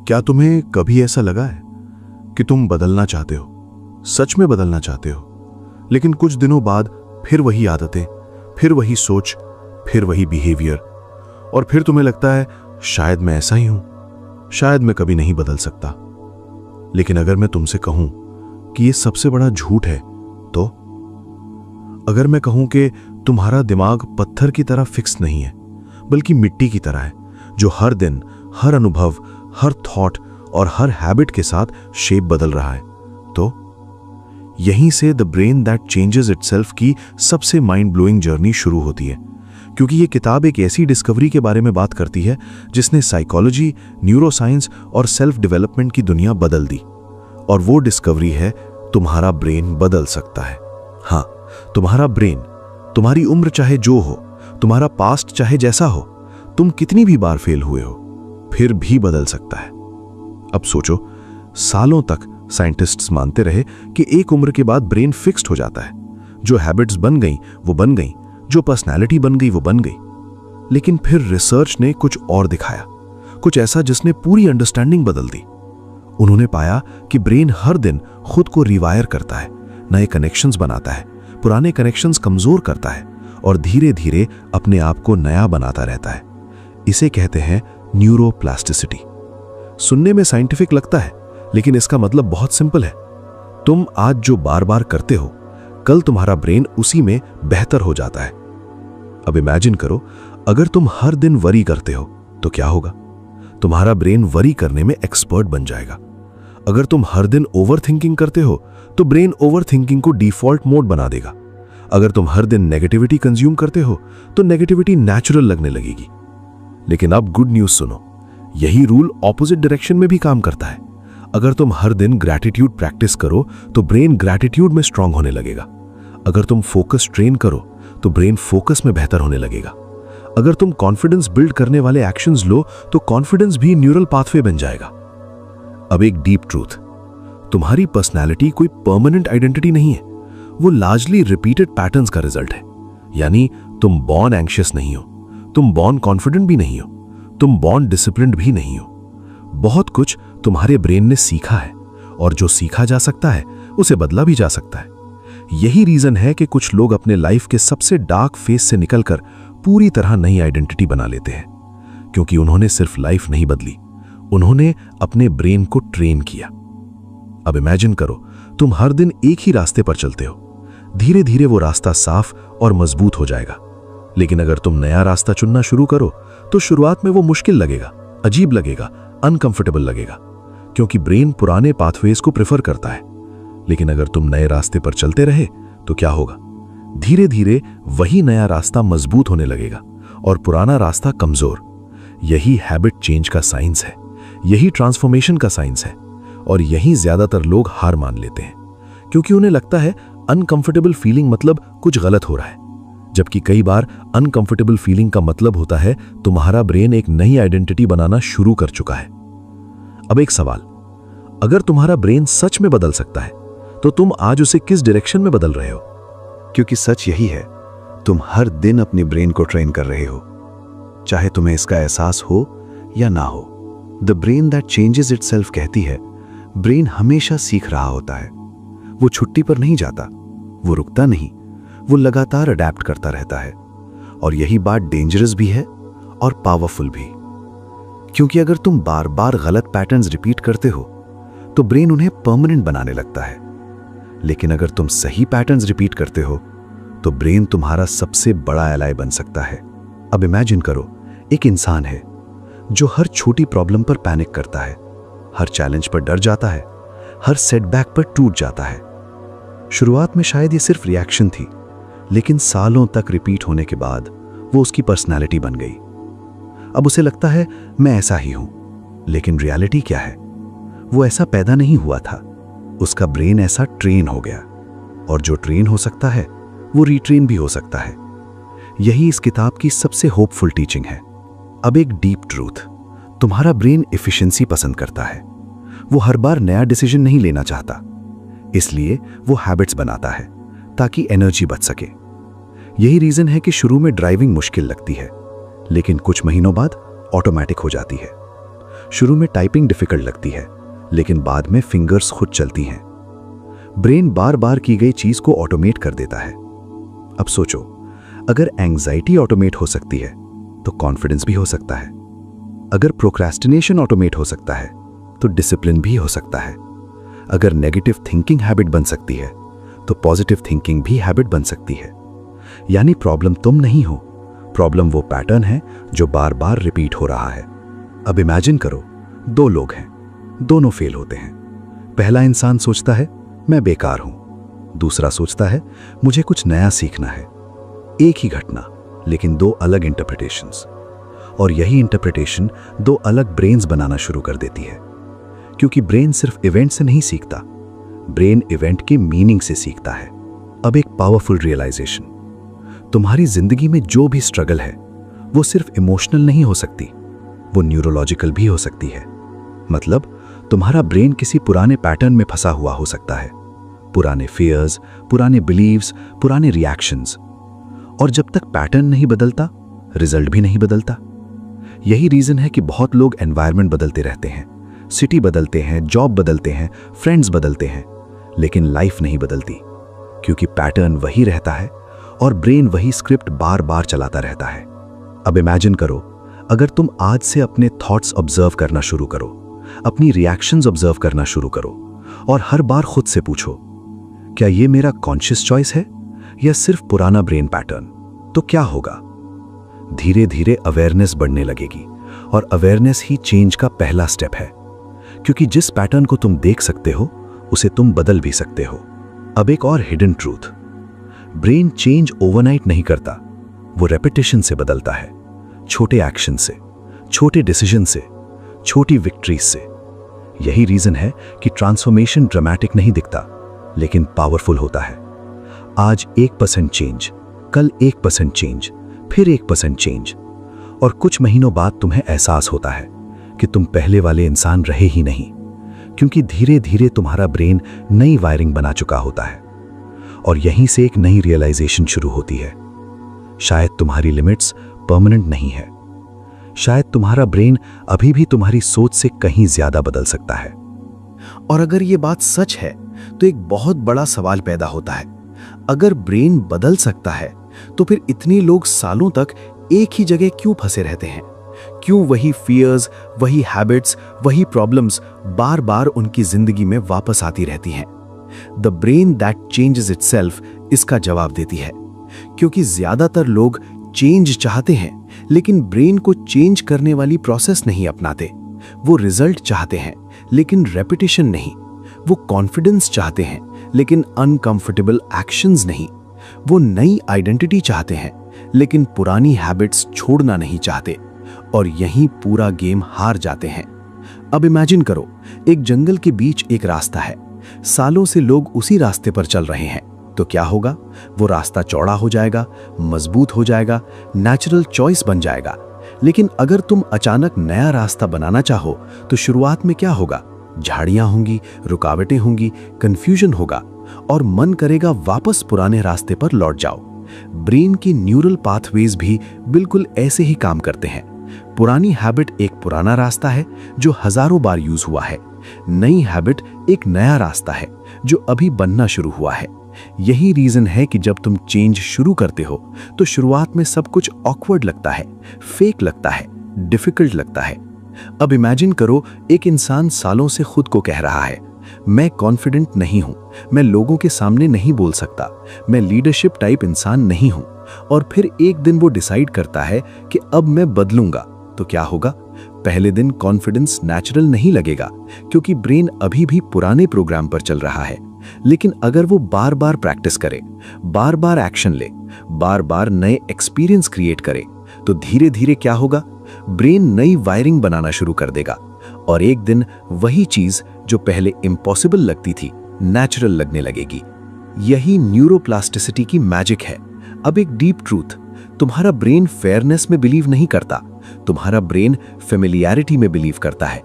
क्या तुम्हें कभी ऐसा लगा है कि तुम बदलना चाहते हो, सच में बदलना चाहते हो, लेकिन कुछ दिनों बाद फिर वही आदतें, फिर वही सोच, फिर वही बिहेवियर, और फिर तुम्हें लगता है शायद मैं ऐसा ही हूं, शायद मैं कभी नहीं बदल सकता। लेकिन अगर मैं तुमसे कहूं कि ये सबसे बड़ा झूठ है, तो अगर मैं कहूं कि तुम्हारा दिमाग पत्थर की तरह फिक्स नहीं है, बल्कि मिट्टी की तरह है, जो हर दिन, हर अनुभव, हर थॉट और हर हैबिट के साथ शेप बदल रहा है, तो यहीं से the brain that changes itself की सबसे माइंड ब्लोइंग जर्नी शुरू होती है। क्योंकि ये किताब एक ऐसी डिस्कवरी के बारे में बात करती है जिसने साइकोलॉजी, न्यूरोसाइंस और सेल्फ डेवलपमेंट की दुनिया बदल दी। और वो डिस्कवरी है तुम्हारा ब्रेन बदल सकता है। हाँ, तुम्हारा ब्रेन, तुम्हारी उम्र चाहे जो हो, तुम्हारा पास्ट चाहे जैसा हो, तुम कितनी भी बार फेल हुए हो, फिर भी बदल सकता है। अब सोचो, सालों तक साइंटिस्ट्स मानते रहे कि एक उम्र के बाद ब्रेन फिक्स्ड हो जाता है। जो हैबिट्स बन गई वो बन गई, जो पर्सनैलिटी बन गई वो बन गई। लेकिन फिर रिसर्च ने कुछ और दिखाया, कुछ ऐसा जिसने पूरी अंडरस्टैंडिंग बदल दी। उन्होंने पाया कि ब्रेन हर दिन खुद को रिवायर करता है, नए कनेक्शंस बनाता है, पुराने कनेक्शंस कमजोर करता है और धीरे धीरे अपने आप को नया बनाता रहता है। इसे कहते हैं न्यूरोप्लास्टिसिटी। सुनने में साइंटिफिक लगता है, लेकिन इसका मतलब बहुत सिंपल है। तुम आज जो बार बार करते हो, कल तुम्हारा ब्रेन उसी में बेहतर हो जाता है। अब इमेजिन करो, अगर तुम हर दिन वरी करते हो तो क्या होगा? तुम्हारा ब्रेन वरी करने में एक्सपर्ट बन जाएगा। अगर तुम हर दिन ओवर थिंकिंग करते हो तो ब्रेन ओवर थिंकिंग को डिफॉल्ट मोड बना देगा। अगर तुम हर दिन नेगेटिविटी कंज्यूम करते हो तो नेगेटिविटी नेचुरल लगने लगेगी। लेकिन अब गुड न्यूज सुनो, यही रूल ऑपोजिट डायरेक्शन में भी काम करता है। अगर तुम हर दिन ग्रैटिट्यूड प्रैक्टिस करो तो ब्रेन ग्रैटिट्यूड में स्ट्रांग होने लगेगा। अगर तुम फोकस ट्रेन करो तो ब्रेन फोकस में बेहतर होने लगेगा। अगर तुम कॉन्फिडेंस बिल्ड करने वाले एक्शंस लो तो कॉन्फिडेंस भी न्यूरल पाथवे बन जाएगा। अब एक डीप ट्रूथ, तुम्हारी पर्सनैलिटी कोई परमानेंट आइडेंटिटी नहीं है, वो लार्जली रिपीटेड पैटर्न्स का रिजल्ट है। यानी तुम बॉर्न एंग्शियस नहीं हो, तुम बॉर्न कॉन्फिडेंट भी नहीं हो, तुम बॉर्न डिसिप्लिन्ड भी नहीं हो। बहुत कुछ तुम्हारे ब्रेन ने सीखा है, और जो सीखा जा सकता है उसे बदला भी जा सकता है। यही रीजन है कि कुछ लोग अपने लाइफ के सबसे डार्क फेज से निकलकर पूरी तरह नई आइडेंटिटी बना लेते हैं, क्योंकि उन्होंने सिर्फ लाइफ नहीं बदली, उन्होंने अपने ब्रेन को ट्रेन किया। अब इमेजिन करो, तुम हर दिन एक ही रास्ते पर चलते हो। धीरे धीरे वो रास्ता साफ और मजबूत हो जाएगा। लेकिन अगर तुम नया रास्ता चुनना शुरू करो तो शुरुआत में वो मुश्किल लगेगा, अजीब लगेगा, अनकंफर्टेबल लगेगा, क्योंकि ब्रेन पुराने पाथवेज को प्रेफर करता है। लेकिन अगर तुम नए रास्ते पर चलते रहे तो क्या होगा? धीरे धीरे वही नया रास्ता मजबूत होने लगेगा और पुराना रास्ता कमजोर। यही हैबिट चेंज का साइंस है, यही ट्रांसफॉर्मेशन का साइंस है। और यही ज्यादातर लोग हार मान लेते हैं, क्योंकि उन्हें लगता है अनकंफर्टेबल फीलिंग मतलब कुछ गलत हो रहा है। जबकि कई बार अनकंफर्टेबल फीलिंग का मतलब होता है तुम्हारा ब्रेन एक नई आइडेंटिटी बनाना शुरू कर चुका है। अब एक सवाल, अगर तुम्हारा ब्रेन सच में बदल सकता है तो तुम आज उसे किस डायरेक्शन में बदल रहे हो? क्योंकि सच यही है, तुम हर दिन अपने ब्रेन को ट्रेन कर रहे हो, चाहे तुम्हें इसका एहसास हो या ना हो। The brain that changes itself कहती है, ब्रेन हमेशा सीख रहा होता है। वो छुट्टी पर नहीं जाता, वो रुकता नहीं, वो लगातार अडैप्ट करता रहता है। और यही बात डेंजरस भी है और पावरफुल भी, क्योंकि अगर तुम बार बार गलत पैटर्न्स रिपीट करते हो तो ब्रेन उन्हें परमानेंट बनाने लगता है। लेकिन अगर तुम सही पैटर्न्स रिपीट करते हो तो ब्रेन तुम्हारा सबसे बड़ा एलाय बन सकता है। अब इमेजिन करो, एक इंसान है जो हर छोटी प्रॉब्लम पर पैनिक करता है, हर चैलेंज पर डर जाता है, हर सेटबैक पर टूट जाता है। शुरुआत में शायद ये सिर्फ रिएक्शन थी, लेकिन सालों तक रिपीट होने के बाद वो उसकी पर्सनैलिटी बन गई। अब उसे लगता है मैं ऐसा ही हूं, लेकिन रियलिटी क्या है? वो ऐसा पैदा नहीं हुआ था, उसका ब्रेन ऐसा ट्रेन हो गया। और जो ट्रेन हो सकता है वो रिट्रेन भी हो सकता है। यही इस किताब की सबसे होपफुल टीचिंग है। अब एक डीप ट्रूथ, तुम्हारा ब्रेन एफिशिएंसी पसंद करता है। वो हर बार नया डिसीजन नहीं लेना चाहता, इसलिए वो हैबिट्स बनाता है ताकि एनर्जी बच सके। यही रीजन है कि शुरू में ड्राइविंग मुश्किल लगती है, लेकिन कुछ महीनों बाद ऑटोमेटिक हो जाती है। शुरू में टाइपिंग डिफिकल्ट लगती है, लेकिन बाद में फिंगर्स खुद चलती हैं। ब्रेन बार बार की गई चीज को ऑटोमेट कर देता है। अब सोचो, अगर एंजाइटी ऑटोमेट हो सकती है तो कॉन्फिडेंस भी हो सकता है। अगर प्रोक्रेस्टिनेशन ऑटोमेट हो सकता है तो डिसिप्लिन भी हो सकता है। अगर नेगेटिव थिंकिंग हैबिट बन सकती है तो पॉजिटिव थिंकिंग भी हैबिट बन सकती है। यानी प्रॉब्लम तुम नहीं हो, प्रॉब्लम वो पैटर्न है जो बार बार रिपीट हो रहा है। अब इमेजिन करो, दो लोग हैं, दोनों फेल होते हैं। पहला इंसान सोचता है मैं बेकार हूं, दूसरा सोचता है मुझे कुछ नया सीखना है। एक ही घटना, लेकिन दो अलग इंटरप्रिटेशंस। और यही इंटरप्रिटेशन दो अलग ब्रेन्स बनाना शुरू कर देती है। क्योंकि ब्रेन सिर्फ इवेंट से नहीं सीखता, ब्रेन इवेंट के मीनिंग से सीखता है। अब एक पावरफुल रियलाइजेशन, तुम्हारी जिंदगी में जो भी स्ट्रगल है वो सिर्फ इमोशनल नहीं हो सकती, वो न्यूरोलॉजिकल भी हो सकती है। मतलब तुम्हारा ब्रेन किसी पुराने पैटर्न में फंसा हुआ हो सकता है, पुराने फियर्स, पुराने बिलीव्स, पुराने रिएक्शंस। और जब तक पैटर्न नहीं बदलता, रिजल्ट भी नहीं बदलता। यही रीजन है कि बहुत लोग एनवायरनमेंट बदलते रहते हैं, सिटी बदलते हैं, जॉब बदलते हैं, फ्रेंड्स बदलते हैं, लेकिन लाइफ नहीं बदलती। क्योंकि पैटर्न वही रहता है और ब्रेन वही स्क्रिप्ट बार बार चलाता रहता है। अब इमेजिन करो, अगर तुम आज से अपने थॉट्स ऑब्जर्व करना शुरू करो, अपनी रिएक्शंस ऑब्जर्व करना शुरू करो और हर बार खुद से पूछो, क्या ये मेरा कॉन्शियस चॉइस है या सिर्फ पुराना ब्रेन पैटर्न? तो क्या होगा? धीरे धीरे अवेयरनेस बढ़ने लगेगी और अवेयरनेस ही चेंज का पहला स्टेप है। क्योंकि जिस पैटर्न को तुम देख सकते हो उसे तुम बदल भी सकते हो। अब एक और hidden truth, brain change overnight नहीं करता, वो रेपिटेशन से बदलता है। छोटे एक्शन से, छोटे डिसीजन से, छोटी विक्ट्रीज से। यही रीजन है कि ट्रांसफॉर्मेशन ड्रामेटिक नहीं दिखता, लेकिन पावरफुल होता है। आज 1% चेंज, कल 1% चेंज, फिर 1% चेंज, और कुछ महीनों बाद तुम्हें एहसास होता है कि तुम पहले वाले इंसान रहे ही नहीं। क्योंकि धीरे धीरे तुम्हारा ब्रेन नई वायरिंग बना चुका होता है। और यहीं से एक नई रियलाइजेशन शुरू होती है, शायद तुम्हारी लिमिट्स परमानेंट नहीं है। शायद तुम्हारा ब्रेन अभी भी तुम्हारी सोच से कहीं ज्यादा बदल सकता है। और अगर ये बात सच है तो एक बहुत बड़ा सवाल पैदा होता है, अगर ब्रेन बदल सकता है तो फिर इतने लोग सालों तक एक ही जगह क्यों फंसे रहते हैं? क्यों वही फियर्स, वही हैबिट्स, वही प्रॉब्लम्स बार बार उनकी जिंदगी में वापस आती रहती हैं? The brain that changes itself इसका जवाब देती है। क्योंकि ज्यादातर लोग चेंज चाहते हैं, लेकिन ब्रेन को चेंज करने वाली प्रोसेस नहीं अपनाते। वो रिजल्ट चाहते हैं, लेकिन रेपिटेशन नहीं। वो कॉन्फिडेंस चाहते हैं, लेकिन अनकंफर्टेबल एक्शंस नहीं। वो नई आइडेंटिटी चाहते हैं, लेकिन पुरानी हैबिट्स छोड़ना नहीं चाहते। और यहीं पूरा गेम हार जाते हैं। अब इमेजिन करो, एक जंगल के बीच एक रास्ता है, सालों से लोग उसी रास्ते पर चल रहे हैं। तो क्या होगा? वो रास्ता चौड़ा हो जाएगा, मजबूत हो जाएगा, नेचुरल चॉइस बन जाएगा। लेकिन अगर तुम अचानक नया रास्ता बनाना चाहो तो शुरुआत में क्या होगा? झाड़ियां होंगी, रुकावटें होंगी, कंफ्यूजन होगा और मन करेगा वापस पुराने रास्ते पर लौट जाओ। ब्रेन की न्यूरल पाथवेज भी बिल्कुल ऐसे ही काम करते हैं। पुरानी हैबिट एक पुराना रास्ता है जो हजारों बार यूज हुआ है। नई हैबिट एक नया रास्ता है जो अभी बनना शुरू हुआ है। यही रीजन है कि जब तुम चेंज शुरू करते हो तो शुरुआत में सब कुछ ऑकवर्ड लगता है, फेक लगता है, डिफिकल्ट लगता है। अब इमेजिन करो, एक इंसान सालों से खुद को कह रहा है, मैं कॉन्फिडेंट नहीं हूं, मैं लोगों के सामने नहीं बोल सकता, मैं लीडरशिप टाइप इंसान नहीं हूं। और फिर एक दिन वो डिसाइड करता है कि अब मैं बदलूंगा। तो क्या होगा? पहले दिन कॉन्फिडेंस नेचुरल नहीं लगेगा, क्योंकि ब्रेन अभी भी पुराने प्रोग्राम पर चल रहा है। लेकिन अगर वो बार बार प्रैक्टिस करे, बार बार एक्शन ले, बार बार नए एक्सपीरियंस क्रिएट करे, तो धीरे धीरे क्या होगा? ब्रेन नई वायरिंग बनाना शुरू कर देगा और एक दिन वही चीज जो पहले इम्पॉसिबल लगती थी, नेचुरल लगने लगेगी। यही न्यूरोप्लास्टिसिटी की मैजिक है। अब एक डीप ट्रूथ, तुम्हारा ब्रेन फेयरनेस में बिलीव नहीं करता, तुम्हारा ब्रेन फेमिलियरिटी में बिलीव करता है।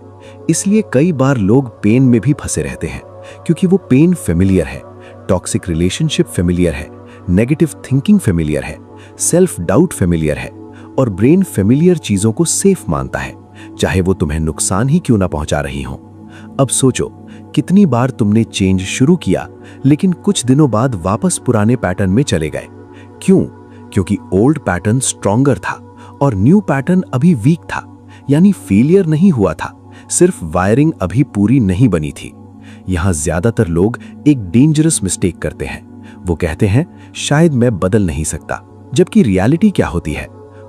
इसलिए कई बार लोग पेन में भी फंसे रहते हैं, क्योंकि वो पेन फेमिलियर है, टॉक्सिक रिलेशनशिप फेमिलियर है, नेगेटिव थिंकिंग फेमिलियर है, सेल्फ डाउट फेमिलियर है। और ब्रेन फेमिलियर चीजों को सेफ मानता है, चाहे वो तुम्हें नुकसान ही क्यों ना पहुंचा रही हो। अब सोचो, कितनी बार तुमने चेंज शुरू किया लेकिन कुछ दिनों बाद वापस पुराने पैटर्न में चले गए। क्यों? क्योंकि ओल्ड पैटर्न स्ट्रॉन्गर था और न्यू पैटर्न अभी वीक था। यानी फेलियर नहीं हुआ था, सिर्फ वायरिंग अभी पूरी नहीं बनी थी। यहां ज्यादातर लोग एक डेंजरस मिस्टेक करते हैं। वो कहते हैं शायद मैं बदल नहीं सकता, जबकि रियलिटी क्या होती है,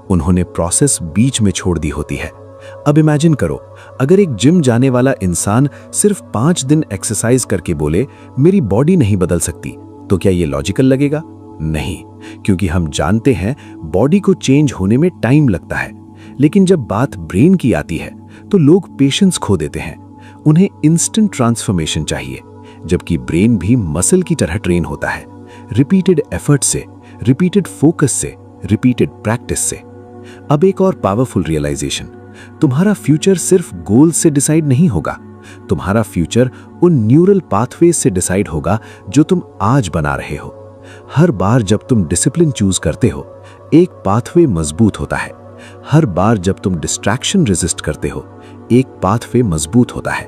उन्होंने प्रोसेस बीच में छोड़ दी होती है। अब इमेजिन करो, अगर एक जिम जाने वाला इंसान सिर्फ 5 दिन एक्सरसाइज करके बोले मेरी बॉडी नहीं बदल सकती, तो क्या ये लॉजिकल लगेगा? नहीं, क्योंकि हम जानते हैं बॉडी को चेंज होने में टाइम लगता है। लेकिन जब बात ब्रेन की आती है तो लोग पेशेंस खो देते हैं। उन्हें इंस्टेंट ट्रांसफॉर्मेशन चाहिए, जबकि ब्रेन भी मसल की तरह ट्रेन होता है, रिपीटेड एफर्ट से, रिपीटेड फोकस से, रिपीटेड प्रैक्टिस से। अब एक और पावरफुल रियलाइजेशन, तुम्हारा फ्यूचर सिर्फ गोल से डिसाइड नहीं होगा। तुम्हारा फ्यूचर उन न्यूरल पाथवेज से डिसाइड होगा जो तुम आज बना रहे हो। हर बार जब तुम डिसिप्लिन चूज करते हो, एक पाथवे मजबूत होता है। हर बार जब तुम डिस्ट्रैक्शन रेजिस्ट करते हो, एक पाथवे मजबूत होता है।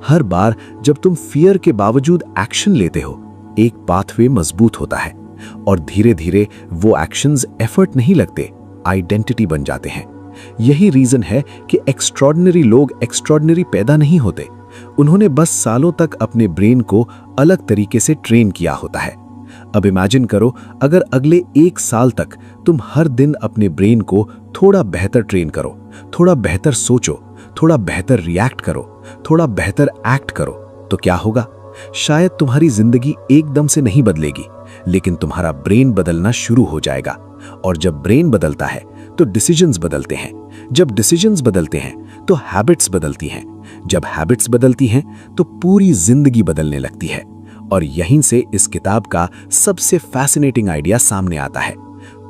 हर बार जब तुम फियर के बावजूद एक्शन लेते हो, एक पाथवे मजबूत होता है। और धीरे धीरे वो एक्शंस एफर्ट नहीं लगते, आइडेंटिटी बन जाते हैं। यही रीजन है कि एक्स्ट्रॉर्डिनरी लोग एक्स्ट्रॉर्डिनरी पैदा नहीं होते, उन्होंने बस सालों तक अपने ब्रेन को अलग तरीके से ट्रेन किया होता है। अब इमेजिन करो, अगर अगले 1 साल तक तुम हर दिन अपने ब्रेन को थोड़ा बेहतर ट्रेन करो, थोड़ा बेहतर सोचो, थोड़ा बेहतर रिएक्ट करो, थोड़ा बेहतर एक्ट करो, तो क्या होगा? शायद तुम्हारी जिंदगी एकदम से नहीं बदलेगी, लेकिन तुम्हारा ब्रेन बदलना शुरू हो जाएगा। और जब ब्रेन बदलता है तो डिसीजंस बदलते हैं। जब डिसीजंस बदलते हैं तो हैबिट्स बदलती हैं। जब हैबिट्स बदलती हैं तो पूरी जिंदगी बदलने लगती है। और यहीं से इस किताब का सबसे फैसिनेटिंग आइडिया सामने आता है।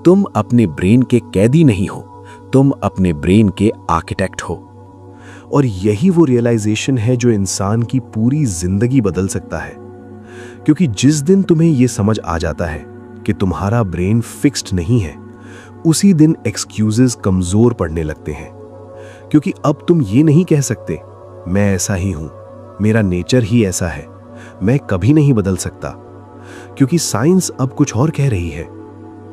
तुम अपने ब्रेन के कैदी नहीं हो, तुम अपने ब्रेन के आर्किटेक्ट हो। और यही वो रियलाइजेशन है जो इंसान की पूरी जिंदगी बदल सकता है। क्योंकि जिस दिन तुम्हें यह समझ आ जाता है कि तुम्हारा ब्रेन फिक्स्ड नहीं है, उसी दिन एक्सक्यूजेस कमजोर पड़ने लगते हैं। क्योंकि अब तुम ये नहीं कह सकते मैं ऐसा ही हूं, मेरा नेचर ही ऐसा है, मैं कभी नहीं बदल सकता। क्योंकि साइंस अब कुछ और कह रही है।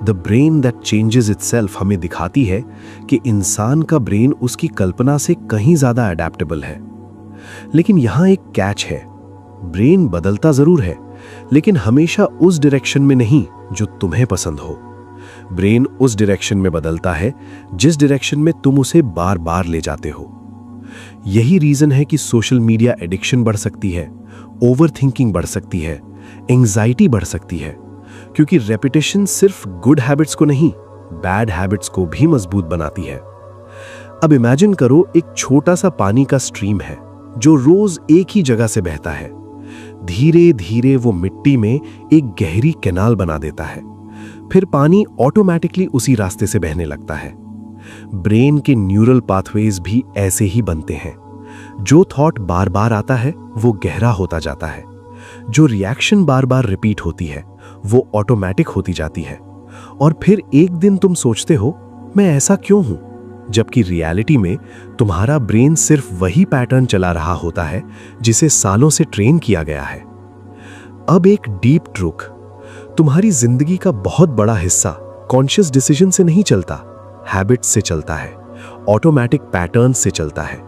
The brain that changes itself हमें दिखाती है कि इंसान का ब्रेन उसकी कल्पना से कहीं ज्यादा अडेप्टेबल है। लेकिन यहां एक कैच है, ब्रेन बदलता जरूर है, लेकिन हमेशा उस डायरेक्शन में नहीं जो तुम्हें पसंद हो। ब्रेन उस डायरेक्शन में बदलता है जिस डायरेक्शन में तुम उसे बार बार ले जाते हो। यही रीजन है कि सोशल मीडिया एडिक्शन बढ़ सकती है, ओवरथिंकिंग बढ़ सकती है, एंजाइटी बढ़ सकती है, क्योंकि रेपिटेशन सिर्फ गुड हैबिट्स को नहीं, बैड हैबिट्स को भी मजबूत बनाती है। अब इमेजिन करो, एक छोटा सा पानी का स्ट्रीम है जो रोज एक ही जगह से बहता है। धीरे धीरे वो मिट्टी में एक गहरी कैनाल बना देता है, फिर पानी ऑटोमेटिकली उसी रास्ते से बहने लगता है। ब्रेन के न्यूरल पाथवेज भी ऐसे ही बनते हैं। जो थॉट बार बार आता है वो गहरा होता जाता है, जो रिएक्शन बार बार रिपीट होती है वो ऑटोमेटिक होती जाती है। और फिर एक दिन तुम सोचते हो मैं ऐसा क्यों हूं, जबकि रियलिटी में तुम्हारा ब्रेन सिर्फ वही पैटर्न चला रहा होता है जिसे सालों से ट्रेन किया गया है। अब एक डीप ट्रुथ, तुम्हारी जिंदगी का बहुत बड़ा हिस्सा कॉन्शियस डिसीजन से नहीं चलता, हैबिट्स से चलता है, ऑटोमेटिक पैटर्न से चलता है।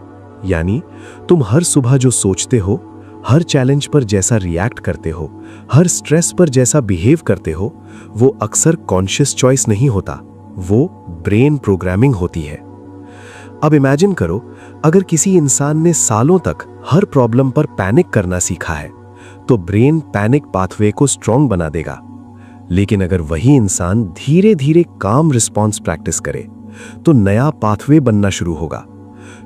यानी तुम हर सुबह जो सोचते हो, हर चैलेंज पर जैसा रिएक्ट करते हो, हर स्ट्रेस पर जैसा बिहेव करते हो, वो अक्सर कॉन्शियस चॉइस नहीं होता, वो ब्रेन प्रोग्रामिंग होती है। अब इमेजिन करो, अगर किसी इंसान ने सालों तक हर प्रॉब्लम पर पैनिक करना सीखा है तो ब्रेन पैनिक पाथवे को स्ट्रॉन्ग बना देगा। लेकिन अगर वही इंसान धीरे धीरे काम रिस्पॉन्स प्रैक्टिस करे तो नया पाथवे बनना शुरू होगा।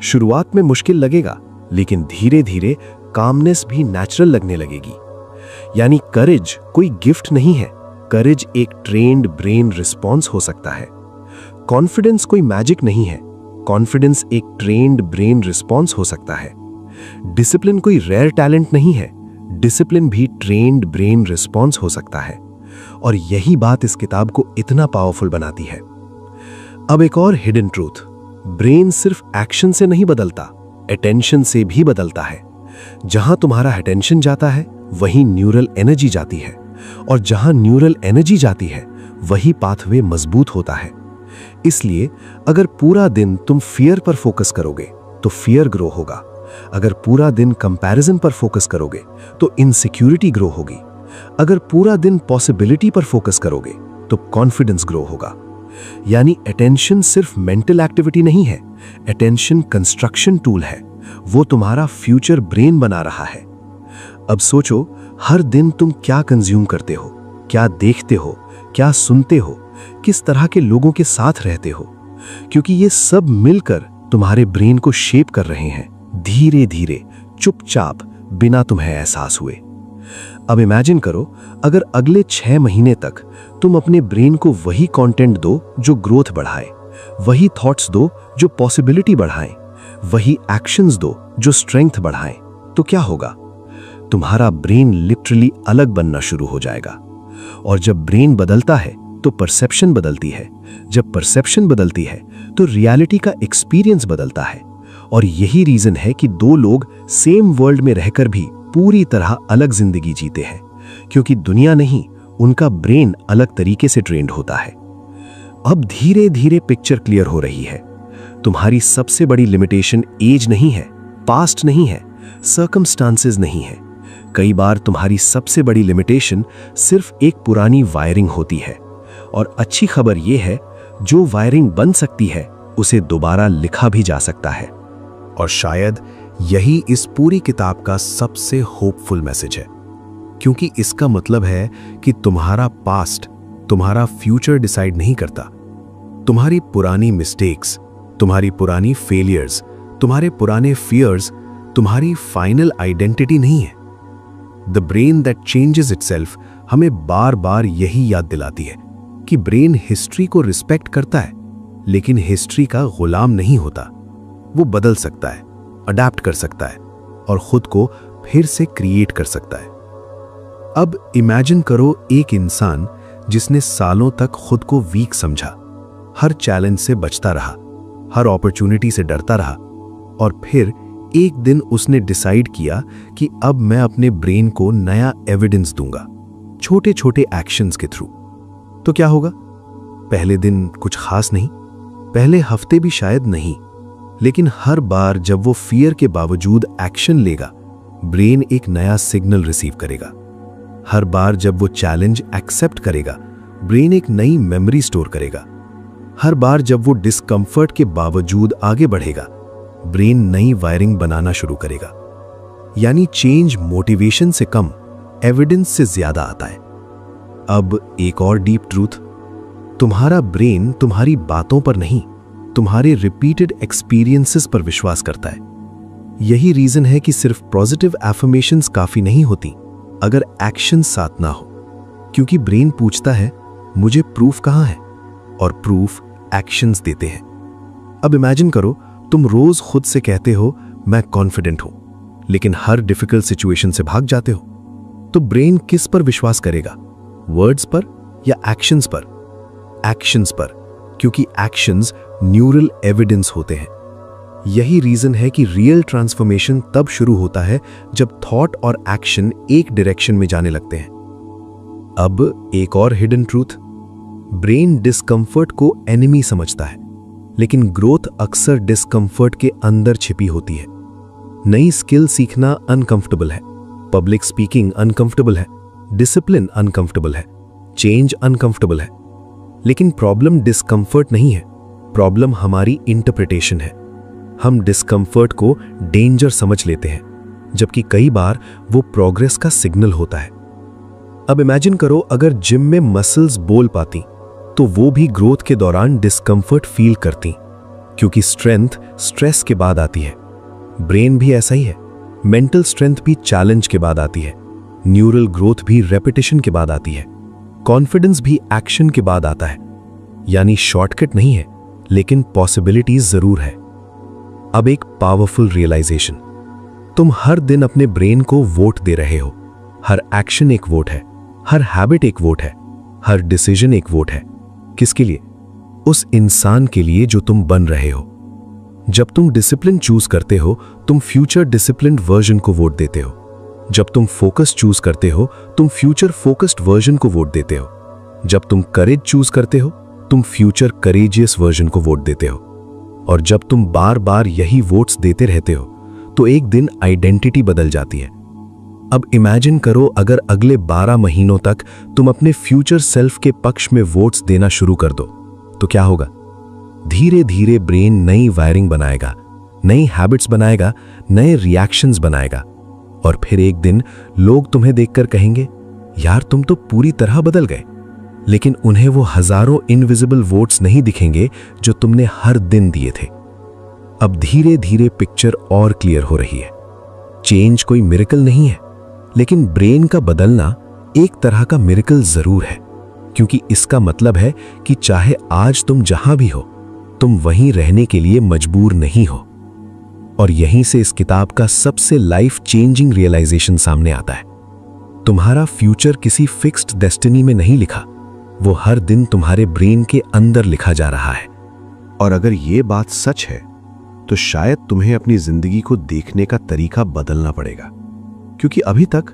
शुरुआत में मुश्किल लगेगा, लेकिन धीरे धीरे कामनेस भी नेचुरल लगने लगेगी। यानी करेज कोई गिफ्ट नहीं है, करेज एक ट्रेन्ड ब्रेन रिस्पॉन्स हो सकता है। कॉन्फिडेंस कोई मैजिक नहीं है, कॉन्फिडेंस एक ट्रेन्ड ब्रेन रिस्पॉन्स हो सकता है। डिसिप्लिन कोई रेयर टैलेंट नहीं है, डिसिप्लिन भी ट्रेन्ड ब्रेन रिस्पॉन्स हो सकता है। और यही बात इस किताब को इतना पावरफुल बनाती है। अब एक और हिडन ट्रूथ, ब्रेन सिर्फ एक्शन से नहीं बदलता, अटेंशन से भी बदलता है। जहां तुम्हारा अटेंशन जाता है वहीं न्यूरल एनर्जी जाती है, और जहां न्यूरल एनर्जी जाती है वही पाथवे मजबूत होता है। इसलिए अगर पूरा दिन तुम फियर पर फोकस करोगे तो फियर ग्रो होगा। अगर पूरा दिन कंपैरिजन पर फोकस करोगे तो इनसिक्योरिटी ग्रो होगी। अगर पूरा दिन पॉसिबिलिटी पर फोकस करोगे तो कॉन्फिडेंस ग्रो होगा। यानी अटेंशन सिर्फ मेंटल एक्टिविटी नहीं है, अटेंशन कंस्ट्रक्शन टूल है। वो तुम्हारा फ्यूचर ब्रेन बना रहा है। अब सोचो, हर दिन तुम क्या कंज्यूम करते हो, क्या देखते हो, क्या सुनते हो, किस तरह के लोगों के साथ रहते हो, क्योंकि ये सब मिलकर तुम्हारे ब्रेन को शेप कर रहे हैं, धीरे धीरे, चुपचाप, बिना तुम्हें एहसास हुए। अब इमेजिन करो, अगर अगले 6 महीने तक तुम अपने ब्रेन को वही कंटेंट दो जो ग्रोथ बढ़ाए, वही थॉट्स दो जो पॉसिबिलिटी बढ़ाएं, वही एक्शंस दो जो स्ट्रेंथ बढ़ाएं, तो क्या होगा? तुम्हारा ब्रेन लिटरली अलग बनना शुरू हो जाएगा। और जब ब्रेन बदलता है तो परसेप्शन बदलती है। जब परसेप्शन बदलती है तो रियलिटी का एक्सपीरियंस बदलता है। और यही रीजन है कि दो लोग सेम वर्ल्ड में रहकर भी पूरी तरह अलग जिंदगी जीते हैं, क्योंकि दुनिया नहीं, उनका ब्रेन अलग तरीके से ट्रेंड होता है। अब धीरे धीरे पिक्चर क्लियर हो रही है। तुम्हारी सबसे बड़ी लिमिटेशन एज नहीं है, पास्ट नहीं है, सर्कमस्टांसेस नहीं है। कई बार तुम्हारी सबसे बड़ी लिमिटेशन सिर्फ एक पुरानी वायरिंग होती है। और अच्छी खबर यह है, जो वायरिंग बन सकती है उसे दोबारा लिखा भी जा सकता है। और शायद यही इस पूरी किताब का सबसे होपफुल मैसेज है, क्योंकि इसका मतलब है कि तुम्हारा पास्ट तुम्हारा फ्यूचर डिसाइड नहीं करता। तुम्हारी पुरानी मिस्टेक्स, तुम्हारी पुरानी फेलियर्स, तुम्हारे पुराने फियर्स तुम्हारी फाइनल आइडेंटिटी नहीं है। The brain that changes itself हमें बार बार यही याद दिलाती है कि ब्रेन हिस्ट्री को रिस्पेक्ट करता है, लेकिन हिस्ट्री का गुलाम नहीं होता। वो बदल सकता है, अडैप्ट कर सकता है और खुद को फिर से क्रिएट कर सकता है। अब इमेजिन करो एक इंसान जिसने सालों तक खुद को वीक समझा, हर चैलेंज से बचता रहा, हर अपॉर्चुनिटी से डरता रहा, और फिर एक दिन उसने डिसाइड किया कि अब मैं अपने ब्रेन को नया एविडेंस दूंगा, छोटे छोटे एक्शंस के थ्रू। तो क्या होगा? पहले दिन कुछ खास नहीं, पहले हफ्ते भी शायद नहीं, लेकिन हर बार जब वो फियर के बावजूद एक्शन लेगा, ब्रेन एक नया सिग्नल रिसीव करेगा। हर बार जब वो चैलेंज एक्सेप्ट करेगा, ब्रेन एक नई मेमोरी स्टोर करेगा। हर बार जब वो डिस्कंफर्ट के बावजूद आगे बढ़ेगा, ब्रेन नई वायरिंग बनाना शुरू करेगा। यानी चेंज मोटिवेशन से कम, एविडेंस से ज्यादा आता है। अब एक और डीप ट्रूथ, तुम्हारा ब्रेन तुम्हारी बातों पर नहीं, तुम्हारे रिपीटेड एक्सपीरियंसेस पर विश्वास करता है। यही रीजन है कि सिर्फ पॉजिटिव एफर्मेशंस काफी नहीं होती अगर एक्शन साथ ना हो, क्योंकि ब्रेन पूछता है मुझे प्रूफ कहां है, और प्रूफ एक्शंस देते हैं। अब इमेजिन करो, तुम रोज खुद से कहते हो मैं कॉन्फिडेंट हूं, लेकिन हर डिफिकल्ट सिचुएशन से भाग जाते हो, तो ब्रेन किस पर विश्वास करेगा? वर्ड्स पर या एक्शंस पर? एक्शंस पर, क्योंकि एक्शंस न्यूरल एविडेंस होते हैं। यही रीजन है कि रियल ट्रांसफॉर्मेशन तब शुरू होता है जब थॉट और एक्शन एक डायरेक्शन में जाने लगते हैं। अब एक और हिडन ट्रूथ, ब्रेन डिस्कंफर्ट को एनिमी समझता है, लेकिन ग्रोथ अक्सर डिस्कंफर्ट के अंदर छिपी होती है। नई स्किल सीखना अनकंफर्टेबल है, पब्लिक स्पीकिंग अनकंफर्टेबल है, डिसिप्लिन अनकंफर्टेबल है, चेंज अनकंफर्टेबल है। लेकिन प्रॉब्लम डिस्कंफर्ट नहीं है, प्रॉब्लम हमारी इंटरप्रिटेशन है। हम डिस्कंफर्ट को डेंजर समझ लेते हैं, जबकि कई बार वो प्रोग्रेस का सिग्नल होता है। अब इमेजिन करो, अगर जिम में मसल्स बोल पाती तो वो भी ग्रोथ के दौरान डिस्कंफर्ट फील करती, क्योंकि स्ट्रेंथ स्ट्रेस के बाद आती है। ब्रेन भी ऐसा ही है, मेंटल स्ट्रेंथ भी चैलेंज के बाद आती है, न्यूरल ग्रोथ भी रेपिटेशन के बाद आती है, कॉन्फिडेंस भी एक्शन के बाद आता है। यानी शॉर्टकट नहीं है, लेकिन पॉसिबिलिटीज जरूर है। अब एक पावरफुल रियलाइजेशन, तुम हर दिन अपने ब्रेन को वोट दे रहे हो। हर एक्शन एक वोट है, हर हैबिट एक वोट है, हर डिसीजन एक वोट है। किसके लिए? उस इंसान के लिए जो तुम बन रहे हो। जब तुम डिसिप्लिन चूज करते हो, तुम फ्यूचर डिसिप्लिन्ड वर्जन को वोट देते हो। जब तुम फोकस चूज करते हो, तुम फ्यूचर फोकस्ड वर्जन को वोट देते हो। जब तुम करेज चूज करते हो, तुम फ्यूचर करेजियस वर्जन को वोट देते हो। और जब तुम बार बार यही वोट्स देते रहते हो, तो एक दिन आइडेंटिटी बदल जाती है। अब इमेजिन करो, अगर अगले 12 महीनों तक तुम अपने फ्यूचर सेल्फ के पक्ष में वोट्स देना शुरू कर दो, तो क्या होगा? धीरे धीरे ब्रेन नई वायरिंग बनाएगा, नई हैबिट्स बनाएगा, नए रिएक्शंस बनाएगा। और फिर एक दिन लोग तुम्हें देखकर कहेंगे, यार तुम तो पूरी तरह बदल गए। लेकिन उन्हें वो हजारों इनविजिबल वोट्स नहीं दिखेंगे जो तुमने हर दिन दिए थे। अब धीरे धीरे पिक्चर और क्लियर हो रही है। चेंज कोई मिरेकल नहीं है, लेकिन ब्रेन का बदलना एक तरह का मिरेकल जरूर है, क्योंकि इसका मतलब है कि चाहे आज तुम जहां भी हो, तुम वहीं रहने के लिए मजबूर नहीं हो। और यहीं से इस किताब का सबसे लाइफ चेंजिंग रियलाइजेशन सामने आता है। तुम्हारा फ्यूचर किसी फिक्स्ड डेस्टिनी में नहीं लिखा, वो हर दिन तुम्हारे ब्रेन के अंदर लिखा जा रहा है। और अगर ये बात सच है, तो शायद तुम्हें अपनी जिंदगी को देखने का तरीका बदलना पड़ेगा, क्योंकि अभी तक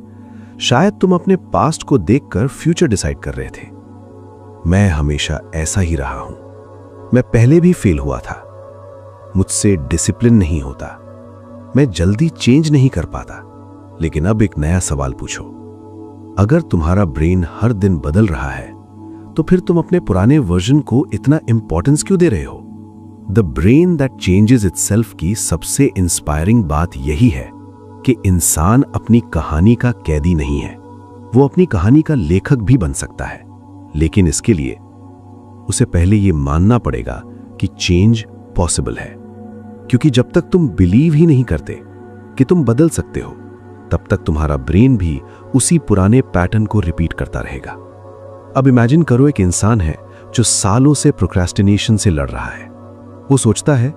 शायद तुम अपने पास्ट को देखकर फ्यूचर डिसाइड कर रहे थे। मैं हमेशा ऐसा ही रहा हूं, मैं पहले भी फेल हुआ था, मुझसे डिसिप्लिन नहीं होता, मैं जल्दी चेंज नहीं कर पाता। लेकिन अब एक नया सवाल पूछो, अगर तुम्हारा ब्रेन हर दिन बदल रहा है, तो फिर तुम अपने पुराने वर्जन को इतना इंपॉर्टेंस क्यों दे रहे हो? The brain that changes itself की सबसे इंस्पायरिंग बात यही है कि इंसान अपनी कहानी का कैदी नहीं है, वो अपनी कहानी का लेखक भी बन सकता है। लेकिन इसके लिए उसे पहले ये मानना पड़ेगा कि चेंज पॉसिबल है, क्योंकि जब तक तुम बिलीव ही नहीं करते कि तुम बदल सकते हो, तब तक तुम्हारा ब्रेन भी उसी पुराने पैटर्न को रिपीट करता रहेगा। अब इमेजिन करो, एक इंसान है जो सालों से प्रोक्रेस्टिनेशन से लड़ रहा है। वो सोचता है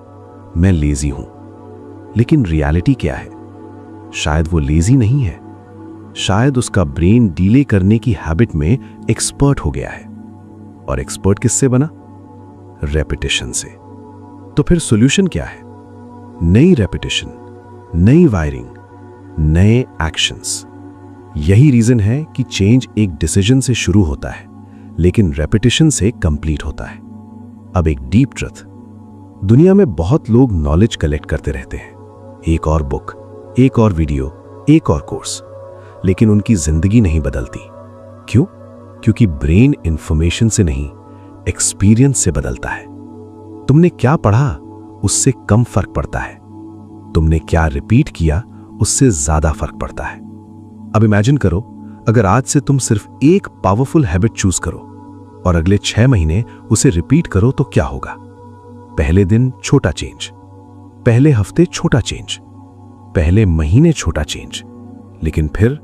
मैं लेजी हूं, लेकिन रियलिटी क्या है? शायद वो लेजी नहीं है, शायद उसका ब्रेन डीले करने की हैबिट में एक्सपर्ट हो गया है। और एक्सपर्ट किससे बना? रेपिटेशन से। तो फिर सॉल्यूशन क्या है? नई रेपिटेशन, नई वायरिंग, नए एक्शंस। यही रीजन है कि चेंज एक डिसीजन से शुरू होता है, लेकिन रेपिटेशन से कंप्लीट होता है। अब एक डीप ट्रुथ, दुनिया में बहुत लोग नॉलेज कलेक्ट करते रहते हैं, एक और बुक, एक और वीडियो, एक और कोर्स, लेकिन उनकी जिंदगी नहीं बदलती। क्यों? क्योंकि ब्रेन इंफॉर्मेशन से नहीं, एक्सपीरियंस से बदलता है। तुमने क्या पढ़ा, उससे कम फर्क पड़ता है। तुमने क्या रिपीट किया, उससे ज्यादा फर्क पड़ता है। अब इमेजिन करो, अगर आज से तुम सिर्फ एक पावरफुल हैबिट चूज करो और अगले 6 महीने उसे रिपीट करो, तो क्या होगा? पहले दिन छोटा चेंज, पहले हफ्ते छोटा चेंज, पहले महीने छोटा चेंज, लेकिन फिर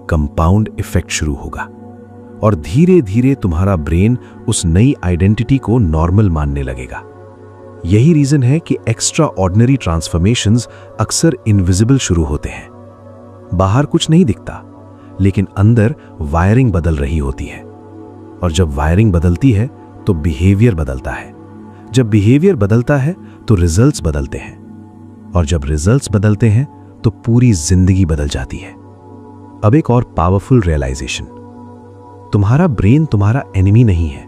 कंपाउंड इफेक्ट शुरू होगा और धीरे धीरे तुम्हारा ब्रेन उस नई आइडेंटिटी को नॉर्मल मानने लगेगा। यही रीजन है कि एक्स्ट्रा ऑर्डिनरी ट्रांसफॉर्मेशंस अक्सर इनविजिबल शुरू होते हैं। बाहर कुछ नहीं दिखता, लेकिन अंदर वायरिंग बदल रही होती है। और जब वायरिंग बदलती है तो बिहेवियर बदलता है। जब बिहेवियर बदलता है तो रिजल्ट्स बदलते हैं, और जब रिजल्ट्स बदलते हैं तो पूरी जिंदगी बदल जाती है। अब एक और पावरफुल रियलाइजेशन, तुम्हारा ब्रेन तुम्हारा एनिमी नहीं है।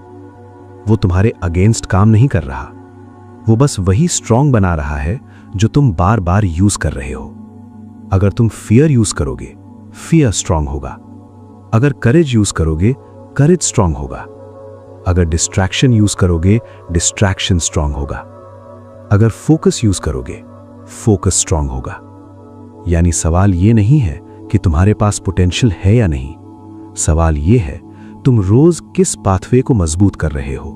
वो तुम्हारे अगेंस्ट काम नहीं कर रहा, वो बस वही स्ट्रांग बना रहा है जो तुम बार बार यूज कर रहे हो। अगर तुम फियर यूज करोगे, फियर स्ट्रांग होगा। अगर करेज यूज करोगे, करेज स्ट्रांग होगा। अगर डिस्ट्रैक्शन यूज करोगे, डिस्ट्रैक्शन स्ट्रांग होगा। अगर फोकस यूज करोगे, फोकस स्ट्रांग होगा। यानी सवाल ये नहीं है कि तुम्हारे पास पोटेंशियल है या नहीं, सवाल ये है तुम रोज किस पाथवे को मजबूत कर रहे हो।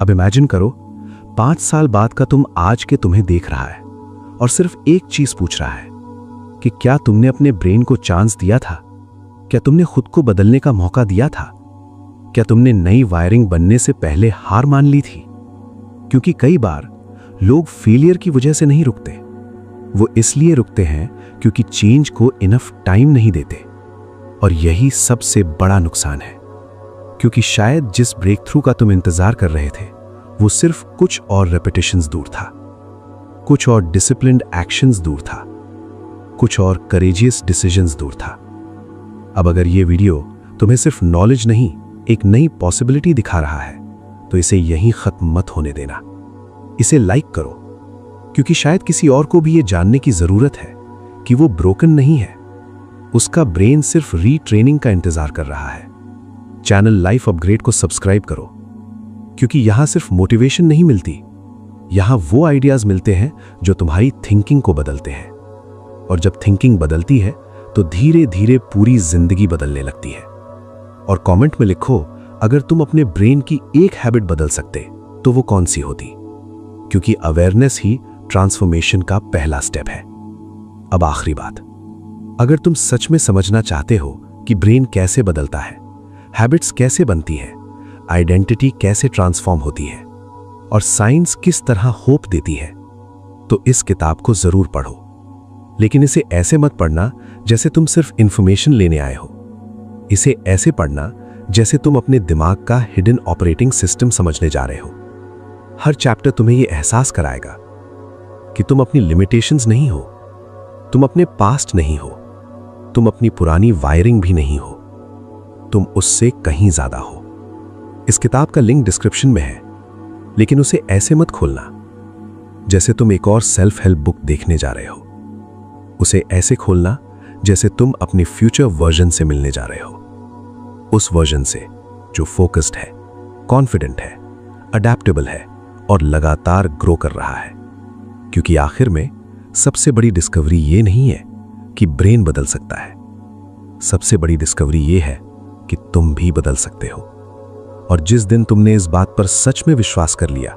अब इमेजिन करो, 5 साल बाद का तुम आज के तुम्हें देख रहा है और सिर्फ एक चीज पूछ रहा है कि क्या तुमने अपने ब्रेन को चांस दिया था? क्या तुमने खुद को बदलने का मौका दिया था? क्या तुमने नई वायरिंग बनने से पहले हार मान ली थी? क्योंकि कई बार लोग फेलियर की वजह से नहीं रुकते, वो इसलिए रुकते हैं क्योंकि चेंज को इनफ टाइम नहीं देते। और यही सबसे बड़ा नुकसान है, क्योंकि शायद जिस ब्रेक थ्रू का तुम इंतजार कर रहे थे, वो सिर्फ कुछ और रेपिटेशंस दूर था, कुछ और डिसिप्लिन्ड एक्शंस दूर था, कुछ और करेजियस डिसीजंस दूर था। अब अगर ये वीडियो तुम्हें सिर्फ नॉलेज नहीं, एक नई पॉसिबिलिटी दिखा रहा है, तो इसे यहीं खत्म मत होने देना। इसे लाइक करो, क्योंकि शायद किसी और को भी ये जानने की जरूरत है कि वो ब्रोकन नहीं है, उसका ब्रेन सिर्फ रीट्रेनिंग का इंतजार कर रहा है। चैनल लाइफ अपग्रेड को सब्सक्राइब करो, क्योंकि यहां सिर्फ मोटिवेशन नहीं मिलती, यहां वो आइडियाज मिलते हैं जो तुम्हारी थिंकिंग को बदलते हैं। और जब थिंकिंग बदलती है तो धीरे धीरे पूरी जिंदगी बदलने लगती है। और कमेंट में लिखो, अगर तुम अपने ब्रेन की एक हैबिट बदल सकते तो वो कौन सी होती, क्योंकि अवेयरनेस ही ट्रांसफॉर्मेशन का पहला स्टेप है। अब आखिरी बात, अगर तुम सच में समझना चाहते हो कि ब्रेन कैसे बदलता है, हैबिट्स कैसे बनती है, आइडेंटिटी कैसे ट्रांसफॉर्म होती है और साइंस किस तरह होप देती है, तो इस किताब को जरूर पढ़ो। लेकिन इसे ऐसे मत पढ़ना जैसे तुम सिर्फ इंफॉर्मेशन लेने आए हो। इसे ऐसे पढ़ना जैसे तुम अपने दिमाग का हिडन ऑपरेटिंग सिस्टम समझने जा रहे हो। हर चैप्टर तुम्हें यह एहसास कराएगा कि तुम अपनी लिमिटेशंस नहीं हो, तुम अपने पास्ट नहीं हो, तुम अपनी पुरानी वायरिंग भी नहीं हो, तुम उससे कहीं ज्यादा हो। इस किताब का लिंक डिस्क्रिप्शन में है, लेकिन उसे ऐसे मत खोलना जैसे तुम एक और सेल्फ हेल्प बुक देखने जा रहे हो। उसे ऐसे खोलना जैसे तुम अपने फ्यूचर वर्जन से मिलने जा रहे हो, उस वर्जन से जो फोकस्ड है, कॉन्फिडेंट है, अडैप्टेबल है और लगातार ग्रो कर रहा है। क्योंकि आखिर में सबसे बड़ी डिस्कवरी ये नहीं है कि ब्रेन बदल सकता है, सबसे बड़ी डिस्कवरी ये है कि तुम भी बदल सकते हो। और जिस दिन तुमने इस बात पर सच में विश्वास कर लिया,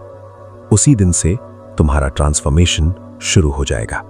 उसी दिन से तुम्हारा ट्रांसफॉर्मेशन शुरू हो जाएगा।